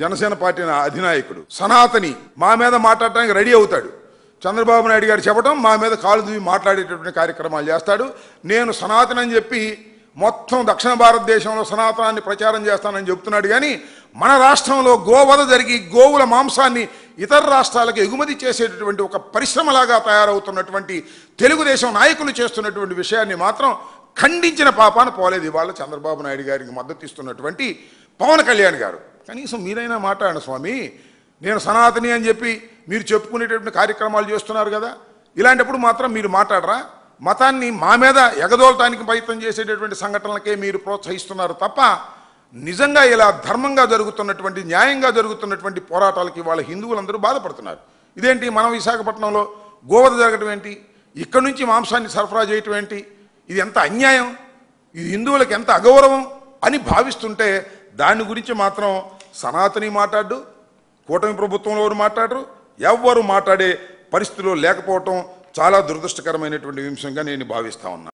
Janasena party అధినాయకుడు సనాతని మా మీద మాట్లాడటానికి రెడీ అవుతాడు. చంద్రబాబు నాయుడు గారు చెప్పడం మా మీద కాలు దువ్వి మాట్లాడేటటువంటి కార్యక్రమాలు చేస్తాడు. నేను సనాతని అని చెప్పి మొత్తం దక్షిణ భారతదేశంలో సనాతనాన్ని ప్రచారం చేస్తానని చెప్తున్నాడు. కానీ మన రాష్ట్రంలో గోవధ జరిగి గోవుల మాంసాన్ని ఇతర రాష్ట్రాలకు ఎగుమతి చేసేటటువంటి ఒక పరిశ్రమలాగా తయారవుతున్నటువంటి తెలుగుదేశం నాయకులు చేస్తున్నటువంటి విషయాన్ని మాత్రం ఖండించిన పాపాన పోలేదు. ఇవాళ చంద్రబాబు నాయుడు గారికి మద్దతు ఇస్తున్నటువంటి పవన్ కళ్యాణ్ గారు. కనీసం మీరైనా మాట్లాడండి స్వామి. నేను సనాతని అని చెప్పి మీరు చెప్పుకునేటటువంటి కార్యక్రమాలు చేస్తున్నారు కదా, ఇలాంటప్పుడు మాత్రం మీరు మాట్లాడరా? మతాన్ని మా మీద ఎగదోలటానికి ప్రయత్నం చేసేటటువంటి సంఘటనలకే మీరు ప్రోత్సహిస్తున్నారు తప్ప నిజంగా ఇలా ధర్మంగా జరుగుతున్నటువంటి న్యాయంగా జరుగుతున్నటువంటి పోరాటాలకి వాళ్ళ హిందువులందరూ బాధపడుతున్నారు. ఇదేంటి మన విశాఖపట్నంలో గోవధ జరగడం ఏంటి, ఇక్కడి నుంచి మాంసాన్ని సరఫరా చేయటం ఏంటి, ఇది ఎంత అన్యాయం, ఇది హిందువులకు ఎంత అగౌరవం అని భావిస్తుంటే దాని గురించి మాత్రం సనాతని మాట్లాడు, కూటమి ప్రభుత్వంలో మాట్లాడరు, ఎవ్వరు మాట్లాడే పరిస్థితిలో లేకపోవటం చాలా దురదృష్టకరమైనటువంటి విషయంగా నేను భావిస్తా ఉన్నా.